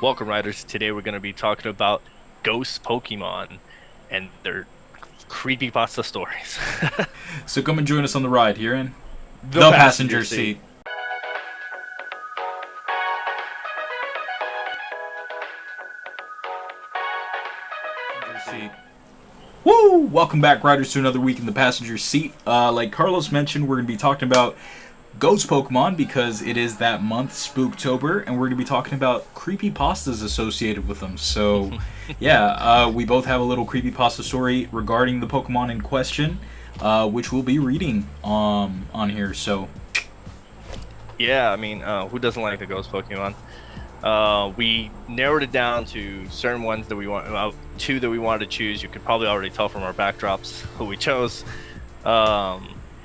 Welcome, Riders. Today we're going to be talking about ghost Pokemon and their creepypasta stories. So come and join us on the ride here in The the passenger passenger seat. seat. Seat. Woo! Welcome back, riders, to another week in the passenger seat. Like Carlos mentioned, we're going to be talking about ghost Pokemon because it is that month, Spooktober, and we're going to be talking about creepypastas associated with them. So, yeah, we both have a little creepypasta story regarding the Pokemon in question, which we'll be reading on here. So, Yeah, I mean, who doesn't like the ghost Pokemon? We narrowed it down to certain ones that we want, two that we wanted to choose. You could probably already tell from our backdrops who we chose.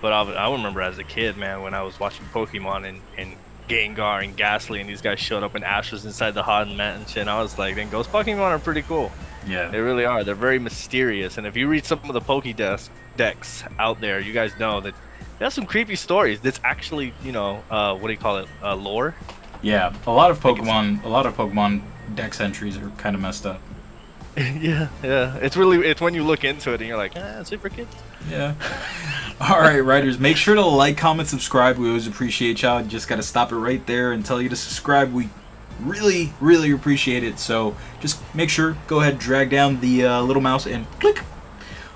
But I remember as a kid, man, when I was watching Pokemon and Gengar and Ghastly, and these guys showed up in Ashes inside the Haunted Mansion. I was like, then ghost Pokemon are pretty cool. yeah. They really are. They're very mysterious. And if you read some of the Pokédex decks out there, you guys know that there's some creepy stories. That's actually, what do you call it? Lore. Yeah, Like it's A lot of Pokemon dex entries are kind of messed up. yeah. It's when you look into it and you're like, it's it for kids. Yeah. All right, writers, make sure to like, comment, subscribe. We always appreciate y'all. Just gotta stop it right there and tell you to subscribe. We really, really appreciate it. So just make sure, go ahead, drag down the little mouse and click.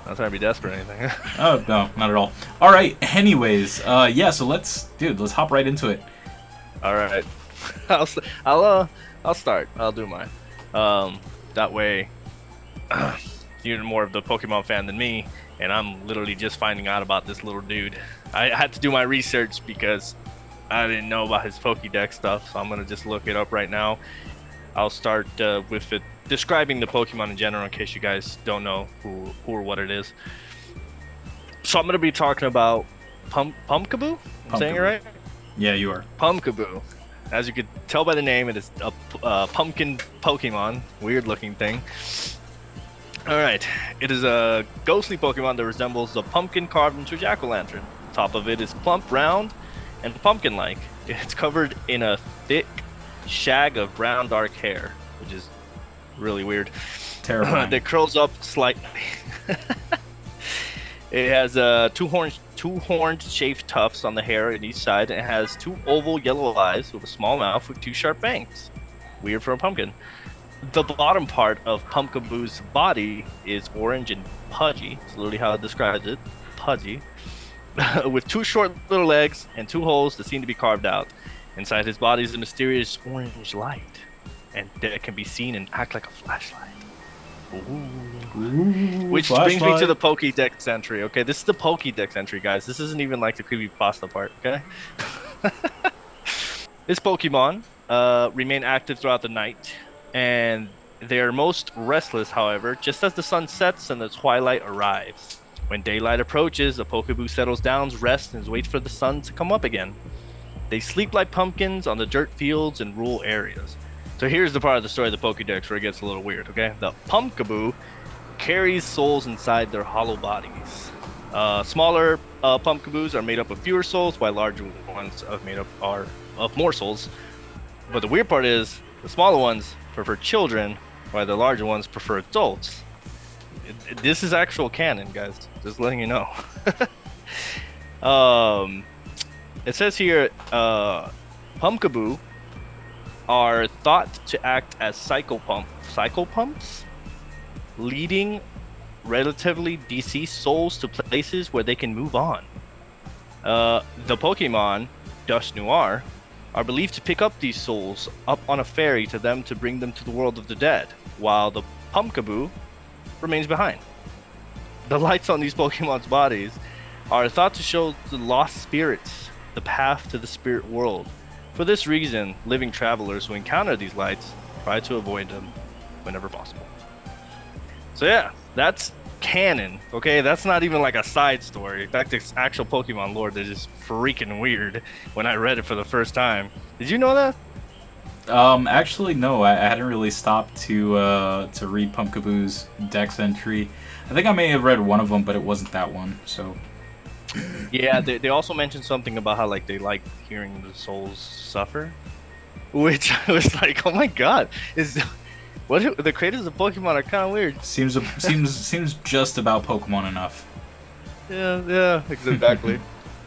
Not trying to be desperate or anything. Oh no, not at all. All right. Anyways, yeah. So let's hop right into it. All right. I'll s- I'll start. I'll do mine. That way you're more of the Pokemon fan than me, and I'm literally just finding out about this little dude. I had to do my research because I didn't know about his Pokédex stuff, so I'm gonna just look it up right now. I'll start with it, describing the Pokemon in general in case you guys don't know who or what it is. So I'm gonna be talking about Pumpkaboo. I'm saying it Pumpkaboo. right? Yeah, you are. Pumpkaboo. As you could tell by the name, it is a pumpkin Pokemon. Weird looking thing. Alright, it is a ghostly Pokemon that resembles a pumpkin carved into a jack-o'-lantern. Top of it is plump, round, and pumpkin-like. It's covered in a thick shag of brown dark hair, which is really weird. Terrifying. That curls up slightly. It has two horned shaved tufts on the hair on each side, and it has two oval yellow eyes with a small mouth with two sharp fangs. Weird for a pumpkin. The bottom part of Pumpkaboo's body is orange and pudgy. It's literally how it describes it. Pudgy. With two short little legs and two holes that seem to be carved out. Inside his body is a mysterious orange light, and that can be seen and act like a flashlight. Ooh. Ooh, Which brings me to the Pokédex entry. Okay, this is the Pokédex entry, guys. This isn't even like the creepypasta part. Okay. This Pokemon remain active throughout the night, and they are most restless, however, just as the sun sets and the twilight arrives. When daylight approaches, the Pokeboo settles down, rests, and waits for the sun to come up again. They sleep like pumpkins on the dirt fields in rural areas. So here's the part of the story of the Pokédex where it gets a little weird, okay? The Pumpkaboo carries souls inside their hollow bodies. Smaller Pumpkaboos are made up of fewer souls, while larger ones are of more souls. But the weird part is, the smaller ones prefer children, while the larger ones prefer adults. This is actual canon, guys. Just letting you know. um, it says here, Pumpkaboo are thought to act as psychopumps, leading relatively deceased souls to places where they can move on. The Pokemon Dust Noir are believed to pick up these souls up on a ferry to them to bring them to the world of the dead, while the Pumpkaboo remains behind. The lights on these Pokemon's bodies are thought to show the lost spirits the path to the spirit world. For this reason, living travelers who encounter these lights try to avoid them whenever possible. So yeah, that's canon. Okay, that's not even like a side story. In fact, it's actual Pokemon lore that is freaking weird when I read it for the first time. Did you know that? Actually, no. I hadn't really stopped to read Pumpkaboo's Dex entry. I think I may have read one of them, but it wasn't that one. So Yeah, they also mentioned something about how like they like hearing the souls suffer. which I was like, oh my god, is what the creators of Pokemon are kind of weird. Seems just about Pokemon enough. Yeah, exactly.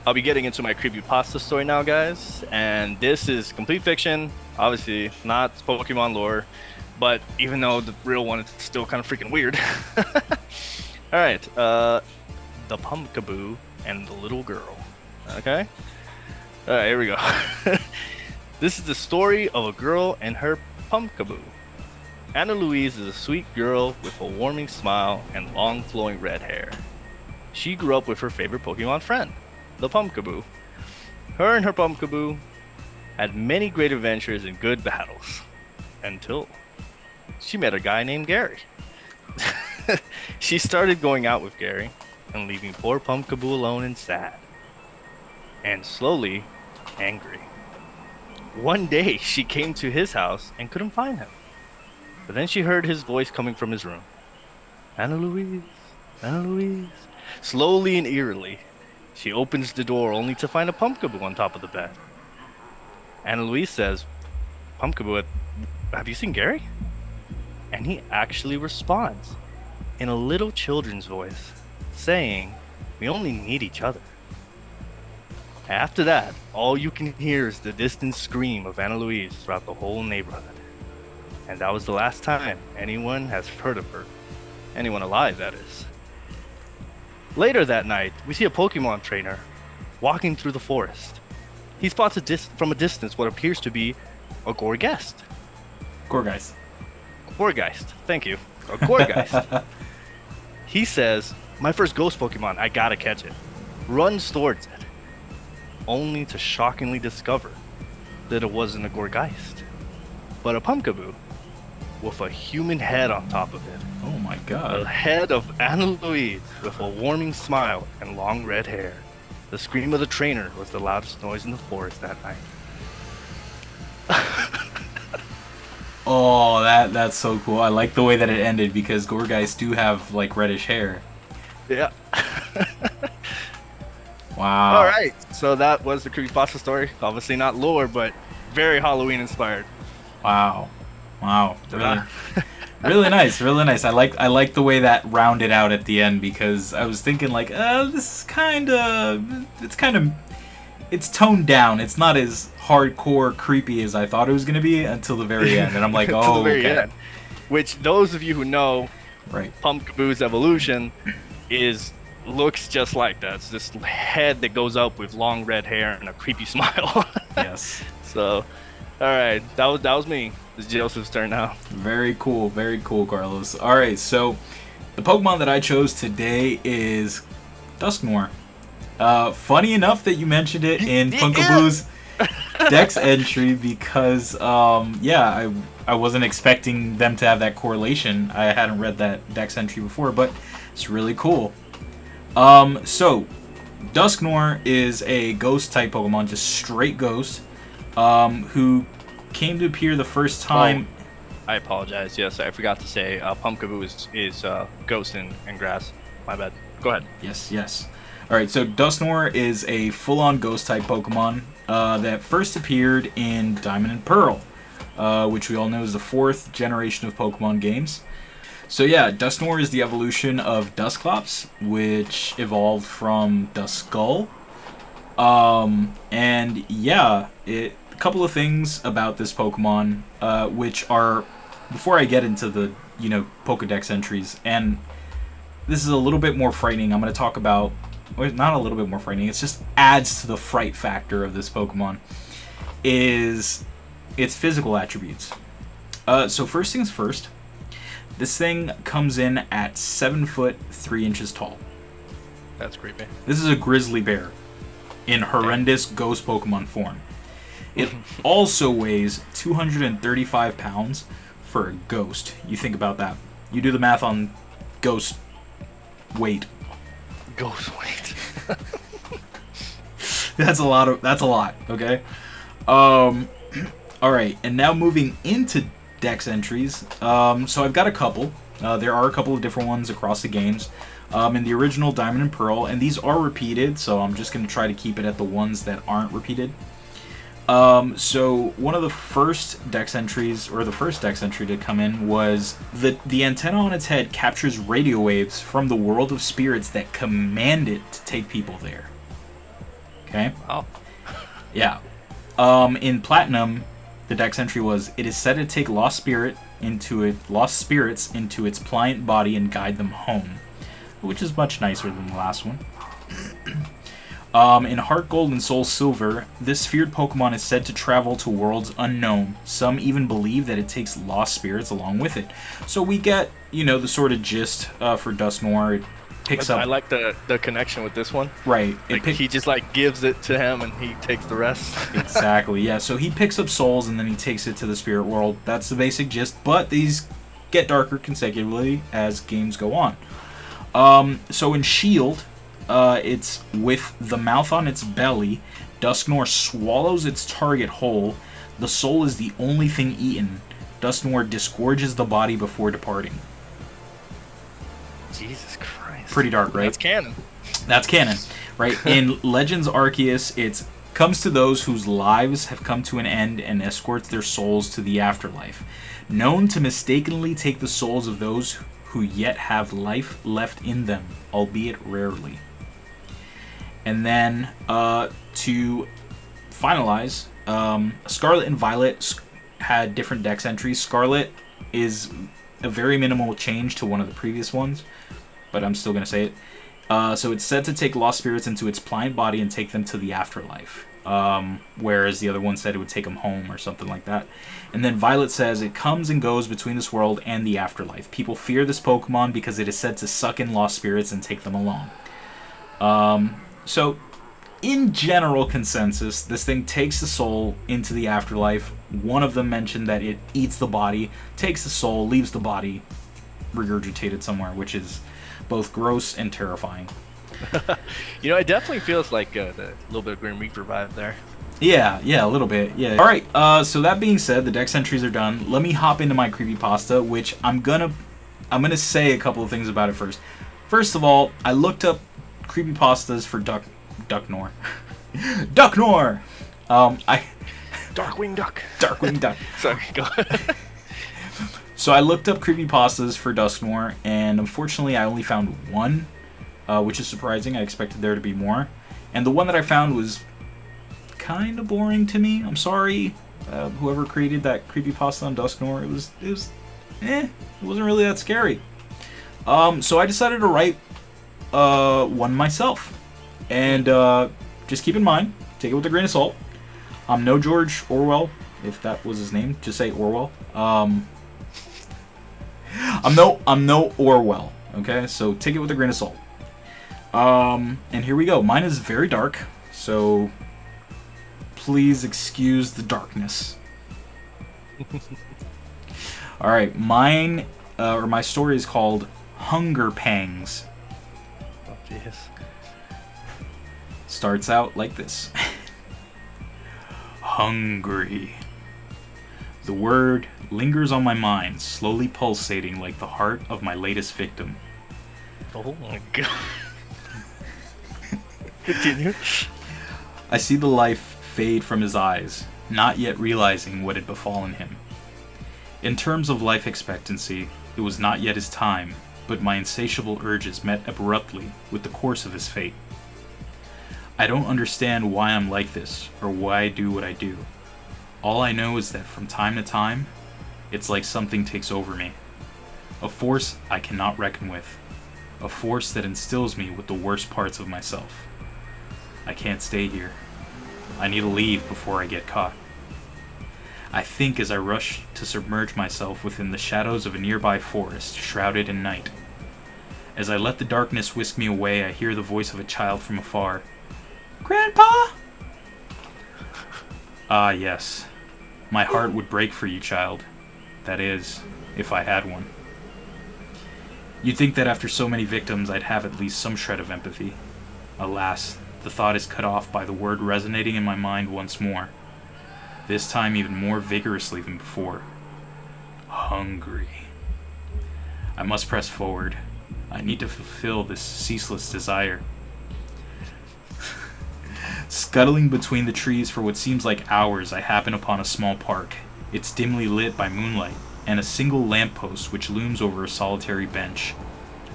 I'll be getting into my creepypasta story now, guys, and this is complete fiction. Obviously, not Pokemon lore, but even though the real one is still kind of freaking weird. All right, the Pumpkaboo and the little girl. Okay. All right, here we go. This is the story of a girl and her Pumpkaboo. Anna Louise is a sweet girl with a warming smile and long flowing red hair. She grew up with her favorite Pokemon friend, the Pumpkaboo. Her and her Pumpkaboo had many great adventures and good battles, until she met a guy named Gary. She started going out with Gary and leaving poor Pumpkaboo alone and sad, and slowly angry. One day she came to his house and couldn't find him, but then she heard his voice coming from his room. Anna Louise, Anna Louise. Slowly and eerily, she opens the door only to find a Pumpkaboo on top of the bed. Anna Louise says, Pumpkaboo, have you seen Gary? And he actually responds in a little children's voice, saying, we only need each other. After that, all you can hear is the distant scream of Anna Louise throughout the whole neighborhood. And that was the last time anyone has heard of her. Anyone alive, that is. Later that night, we see a Pokemon trainer walking through the forest. He spots from a distance what appears to be a Gorgeist. Gorgeist. Gorgeist, thank you. A Gorgeist. He says, my first ghost Pokemon, I gotta catch it. Runs towards it, only to shockingly discover that it wasn't a Gorgeist, but a Pumpkaboo with a human head on top of it. Oh my god. The head of Anna Louise with a warming smile and long red hair. The scream of the trainer was the loudest noise in the forest that night. Oh, that's so cool. I like the way that it ended because Gorgeist do have like reddish hair. Yeah. Wow. All right. So that was the creepypasta story. Obviously not lore, but very Halloween inspired. Wow. Really, really nice. Really nice. I like the way that rounded out at the end because I was thinking like, this is it's toned down. It's not as hardcore creepy as I thought it was gonna be until the very end, and I'm like, oh, okay. End. Which those of you who know, right, Pumpkaboo's evolution looks just like that. It's this head that goes up with long red hair and a creepy smile. Yes. So, all right, that was me. It's Joseph's turn now. Very cool, Carlos. All right, so the Pokemon that I chose today is Dusknoir. Funny enough that you mentioned it in Pumpkaboo's Dex entry because, I wasn't expecting them to have that correlation. I hadn't read that Dex entry before, but it's really cool. So Dusknoir is a ghost-type Pokemon, just straight ghost, who came to appear the first time. Oh, I apologize. Yes, I forgot to say Pumpkaboo is ghost and grass. My bad. Go ahead. Yes. All right, so Dusknoir is a full-on ghost-type Pokemon that first appeared in Diamond and Pearl, which we all know is the 4th generation of Pokemon games. So yeah, Dusknoir is the evolution of Dusclops, which evolved from Duskull. And yeah, a couple of things about this Pokemon, which are, before I get into the, Pokedex entries, and this is a little bit more frightening. I'm going to talk about, well, not a little bit more frightening, it just adds to the fright factor of this Pokemon, is its physical attributes. So first things first, this thing comes in at 7 foot 3 inches tall. That's creepy. This is a grizzly bear in horrendous ghost Pokemon form. It also weighs 235 pounds for a ghost. You think about that. You do the math on ghost weight. Ghost weight. That's a lot, okay? All right, and now moving into Dex entries. So I've got a couple. There are a couple of different ones across the games. In the original Diamond and Pearl, and these are repeated, so I'm just going to try to keep it at the ones that aren't repeated. So one of the first dex entries, or the first dex entry to come in, was the antenna on its head captures radio waves from the world of spirits that command it to take people there. Okay? Oh. Yeah. In Platinum, the dex entry was, it is said to take lost spirits into its pliant body and guide them home, which is much nicer than the last one. In Heart Gold and Soul Silver, this feared Pokemon is said to travel to worlds unknown. Some even believe that it takes lost spirits along with it. So we get, the sort of gist for Dusknoir. It picks up. I like the connection with this one. Right. He just gives it to him and he takes the rest. Exactly. Yeah. So he picks up souls and then he takes it to the spirit world. That's the basic gist. But these get darker consecutively as games go on. So in Shield. It's with the mouth on its belly. Dusknoir swallows its target whole. The soul is the only thing eaten. Dusknoir disgorges the body before departing. Jesus Christ. Pretty dark, right? That's canon, right? In Legends Arceus, it comes to those whose lives have come to an end and escorts their souls to the afterlife. Known to mistakenly take the souls of those who yet have life left in them, albeit rarely. And then, to finalize, Scarlet and Violet had different dex entries. Scarlet is a very minimal change to one of the previous ones, but I'm still going to say it. So it's said to take lost spirits into its pliant body and take them to the afterlife, whereas the other one said it would take them home or something like that. And then Violet says it comes and goes between this world and the afterlife. People fear this Pokemon because it is said to suck in lost spirits and take them along. So, in general consensus, this thing takes the soul into the afterlife. One of them mentioned that it eats the body, takes the soul, leaves the body regurgitated somewhere, which is both gross and terrifying. It definitely feels like a little bit of Grim Reaper vibe there. Yeah, a little bit, yeah. Alright, so that being said, the dex entries are done. Let me hop into my creepypasta, which I'm gonna say a couple of things about it first. First of all, I looked up creepypastas for Ducknoir. Ducknoir! Darkwing Duck. Darkwing Duck. Sorry, go ahead. So I looked up creepypastas for Dusknoir, and unfortunately I only found one, which is surprising. I expected there to be more. And the one that I found was kind of boring to me. I'm sorry, whoever created that creepypasta on Dusknoir. It wasn't really that scary. So I decided to write one myself. And just keep in mind, take it with a grain of salt. I'm no George Orwell, if that was his name. Just say Orwell. I'm no Orwell. Okay, so take it with a grain of salt. And here we go. Mine is very dark, so please excuse the darkness. All right, my story is called Hunger Pangs. Oh, jeez. Starts out like this. Hungry. The word lingers on my mind, slowly pulsating like the heart of my latest victim. Oh my god. Continue. I see the life fade from his eyes, not yet realizing what had befallen him. In terms of life expectancy, it was not yet his time, but my insatiable urges met abruptly with the course of his fate. I don't understand why I'm like this, or why I do what I do. All I know is that from time to time, it's like something takes over me. A force I cannot reckon with. A force that instills me with the worst parts of myself. I can't stay here. I need to leave before I get caught. I think as I rush to submerge myself within the shadows of a nearby forest, shrouded in night. As I let the darkness whisk me away, I hear the voice of a child from afar. Grandpa? Ah, yes. My heart would break for you, child. That is, if I had one. You'd think that after so many victims, I'd have at least some shred of empathy. Alas, the thought is cut off by the word resonating in my mind once more. This time even more vigorously than before. Hungry. I must press forward. I need to fulfill this ceaseless desire. Scuttling between the trees for what seems like hours, I happen upon a small park. It's dimly lit by moonlight, and a single lamppost which looms over a solitary bench.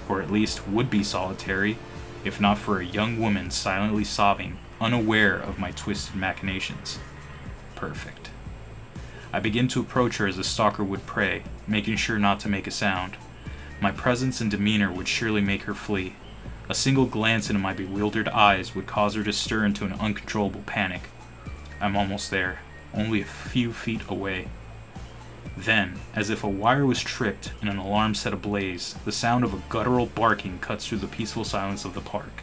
Or at least would be solitary, if not for a young woman silently sobbing, unaware of my twisted machinations. Perfect. I begin to approach her as a stalker would prey, making sure not to make a sound. My presence and demeanor would surely make her flee. A single glance into my bewildered eyes would cause her to stir into an uncontrollable panic. I'm almost there, only a few feet away. Then, as if a wire was tripped and an alarm set ablaze, the sound of a guttural barking cuts through the peaceful silence of the park.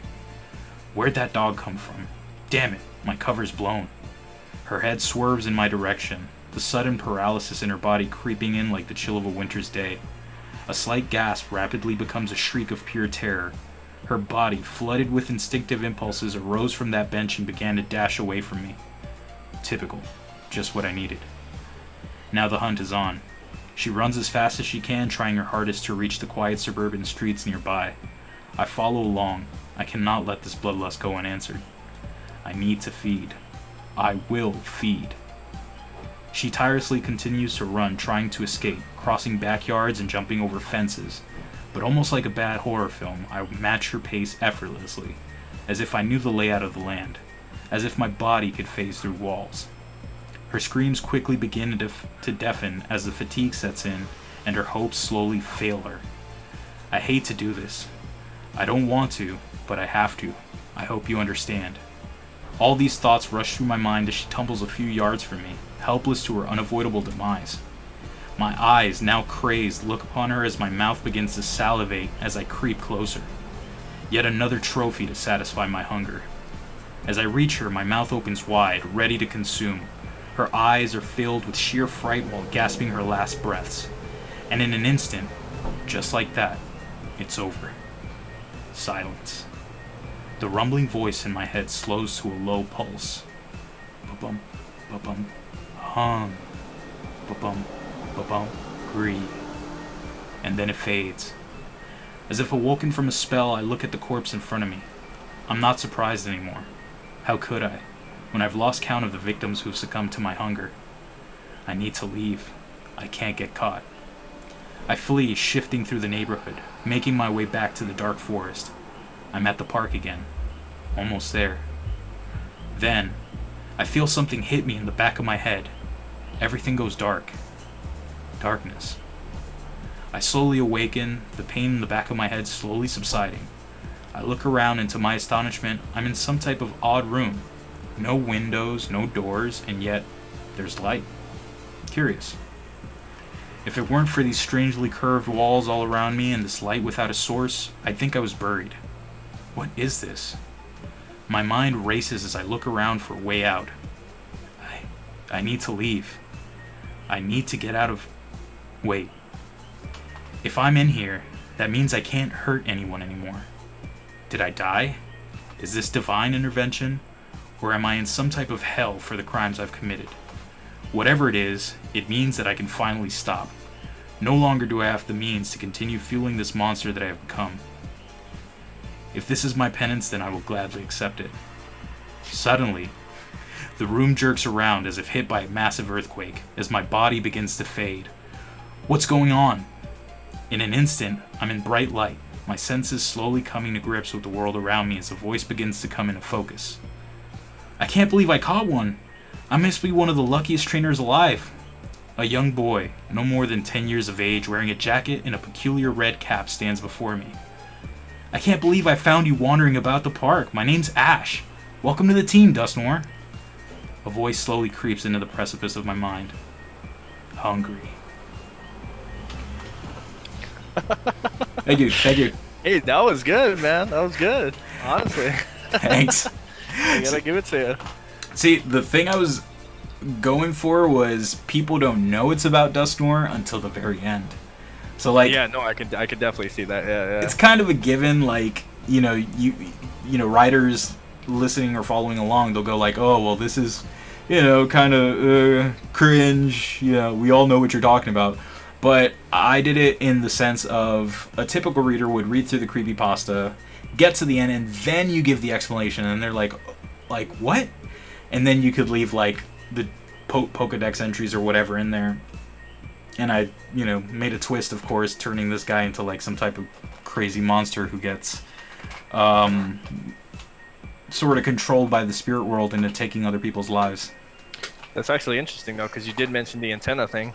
Where'd that dog come from? Damn it, my cover's blown. Her head swerves in my direction, the sudden paralysis in her body creeping in like the chill of a winter's day. A slight gasp rapidly becomes a shriek of pure terror. Her body, flooded with instinctive impulses, arose from that bench and began to dash away from me. Typical. Just what I needed. Now the hunt is on. She runs as fast as she can, trying her hardest to reach the quiet suburban streets nearby. I follow along. I cannot let this bloodlust go unanswered. I need to feed. I will feed. She tirelessly continues to run, trying to escape, crossing backyards and jumping over fences. But almost like a bad horror film, I match her pace effortlessly, as if I knew the layout of the land, as if my body could phase through walls. Her screams quickly begin to deafen as the fatigue sets in, and her hopes slowly fail her. I hate to do this. I don't want to, but I have to. I hope you understand. All these thoughts rush through my mind as she tumbles a few yards from me, helpless to her unavoidable demise. My eyes, now crazed, look upon her as my mouth begins to salivate as I creep closer. Yet another trophy to satisfy my hunger. As I reach her, my mouth opens wide, ready to consume. Her eyes are filled with sheer fright while gasping her last breaths. And in an instant, just like that, it's over. Silence. The rumbling voice in my head slows to a low pulse. Ba-bum, ba-bum, hum. Ba-bum, ba-bum, breathe. And then it fades. As if awoken from a spell, I look at the corpse in front of me. I'm not surprised anymore. How could I, when I've lost count of the victims who've succumbed to my hunger? I need to leave. I can't get caught. I flee, shifting through the neighborhood, making my way back to the dark forest. I'm at the park again. Almost there. Then, I feel something hit me in the back of my head. Everything goes dark. Darkness. I slowly awaken, the pain in the back of my head slowly subsiding. I look around, and to my astonishment, I'm in some type of odd room. No windows, no doors, and yet there's light. Curious. If it weren't for these strangely curved walls all around me and this light without a source, I'd think I was buried. What is this? My mind races as I look around for a way out. I need to leave. I need to get out of... Wait. If I'm in here, that means I can't hurt anyone anymore. Did I die? Is this divine intervention? Or am I in some type of hell for the crimes I've committed? Whatever it is, it means that I can finally stop. No longer do I have the means to continue fueling this monster that I have become. If this is my penance, then I will gladly accept it. Suddenly, the room jerks around as if hit by a massive earthquake, as my body begins to fade. What's going on? In an instant, I'm in bright light, my senses slowly coming to grips with the world around me as a voice begins to come into focus. I can't believe I caught one! I must be one of the luckiest trainers alive. A young boy, no more than 10 years of age, wearing a jacket and a peculiar red cap stands before me. I can't believe I found you wandering about the park. My name's Ash. Welcome to the team, Dustmore. A voice slowly creeps into the precipice of my mind. Hungry. Thank you. Hey, that was good, man. That was good. Honestly. Thanks. I gotta give it to you. See, the thing I was going for was people don't know it's about Dustmore until the very end. So like, yeah, no, I could definitely see that. Yeah. It's kind of a given. Like, you know, writers listening or following along, they'll go like, oh, well, this is, kind of cringe. We all know what you're talking about. But I did it in the sense of a typical reader would read through the creepypasta, get to the end, and then you give the explanation, and they're like, what? and then you could leave like the Pokedex entries or whatever in there. And I, made a twist, of course, turning this guy into like some type of crazy monster who gets sort of controlled by the spirit world into taking other people's lives. That's actually interesting though, because you did mention the antenna thing.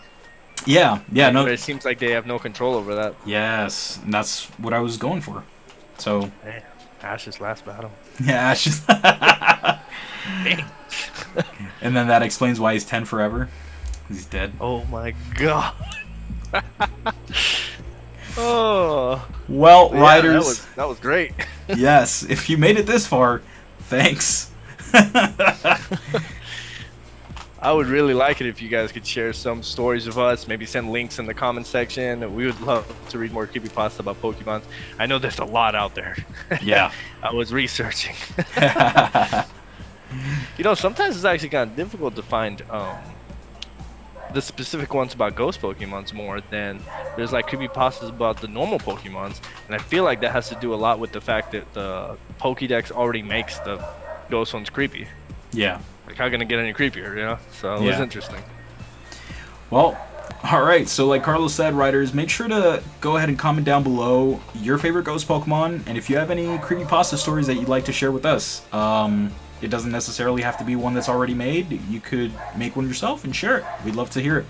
Yeah, no. But it seems like they have no control over that. Yes, and that's what I was going for. So. Man, Ash's last battle. Yeah, Ash's. And then that explains why he's 10 forever. He's dead. Oh my god. Oh. Well, yeah, Riders. That was great. Yes, if you made it this far, thanks. I would really like it if you guys could share some stories of us, maybe send links in the comment section. We would love to read more creepypasta about Pokemon. I know there's a lot out there. Yeah. I was researching. Sometimes it's actually kind of difficult to find the specific ones about ghost Pokemons more than there's like creepypastas about the normal Pokemons. And I feel like that has to do a lot with the fact that the Pokédex already makes the ghost ones creepy. Yeah. Like, how gonna get any creepier, So it was interesting. Well, alright, so like Carlos said, Riders, make sure to go ahead and comment down below your favorite ghost Pokemon, and if you have any creepypasta stories that you'd like to share with us. It doesn't necessarily have to be one that's already made. You could make one yourself and share it. We'd love to hear it.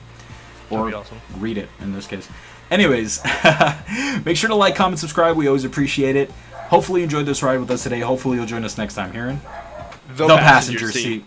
Or That'd be awesome. Read it, in this case. Anyways, make sure to like, comment, subscribe. We always appreciate it. Hopefully you enjoyed this ride with us today. Hopefully you'll join us next time, Hearing The passenger seat.